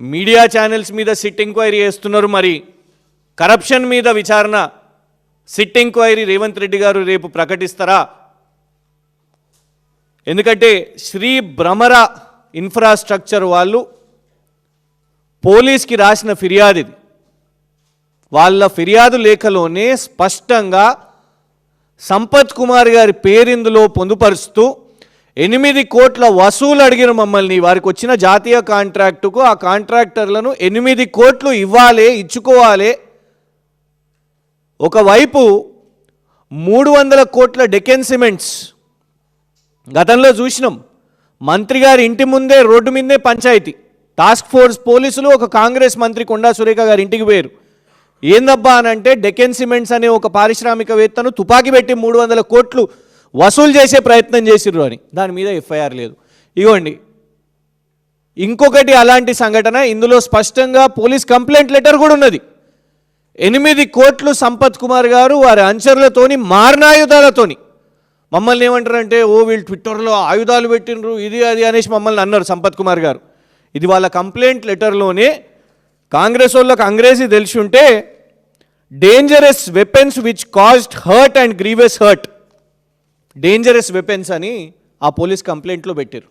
Media channels మీద SIT enquiry చేస్తున్నారు. మరి కరప్షన్ మీద విచారణ సిట్ ఎంక్వైరీ రేవంత్ రెడ్డి గారు రేపు ప్రకటిస్తారా? ఎందుకంటే శ్రీ భ్రమర ఇన్ఫ్రాస్ట్రక్చర్ వాళ్ళు పోలీస్కి రాసిన ఫిర్యాదు ఇది. వాళ్ళ ఫిర్యాదు లేఖలోనే స్పష్టంగా సంపత్ కుమార్ గారి పేరిందులో పొందుపరుస్తూ 8 కోట్ల వసూలు అడిగిన మమ్మల్ని. వారికి వచ్చిన జాతీయ కాంట్రాక్టుకు ఆ కాంట్రాక్టర్లను 8 కోట్లు ఇవ్వాలి, ఇచ్చుకోవాలి. ఒకవైపు 300 కోట్ల డెకెన్ సిమెంట్స్ గతంలో చూసినాం. మంత్రి గారి ఇంటి ముందే రోడ్డు మీదే పంచాయతీ. టాస్క్ ఫోర్స్ పోలీసులు ఒక కాంగ్రెస్ మంత్రి కొండా సురేఖ గారి ఇంటికి పోయారు. ఏందబ్బా అనంటే డెకెన్ సిమెంట్స్ అనే ఒక పారిశ్రామికవేత్తను తుపాకీ పెట్టి 300 కోట్లు వసూలు చేసే ప్రయత్నం చేసిర్రు అని. దాని మీద ఎఫ్ఐఆర్ లేదు. ఇగోండి ఇంకొకటి అలాంటి సంఘటన. ఇందులో స్పష్టంగా పోలీస్ కంప్లైంట్ లెటర్ కూడా ఉన్నది. 8 కోట్లు సంపత్ కుమార్ గారు వారి అనుచరులతోని మారణాయుధాలతోని మమ్మల్ని ఏమంటారంటే, ఓ వీళ్ళు ట్విట్టర్లో ఆయుధాలు పెట్టినరు ఇది అది అనేసి మమ్మల్ని అన్నారు సంపత్ కుమార్ గారు. ఇది వాళ్ళ కంప్లైంట్ లెటర్లోనే. కాంగ్రెస్ వాళ్ళకు అంగ్రేజీ తెలిసి ఉంటే dangerous weapons which caused hurt and grievous hurt, dangerous weapons అని ఆ పోలీస్ కంప్లైంట్లో పెట్టారు.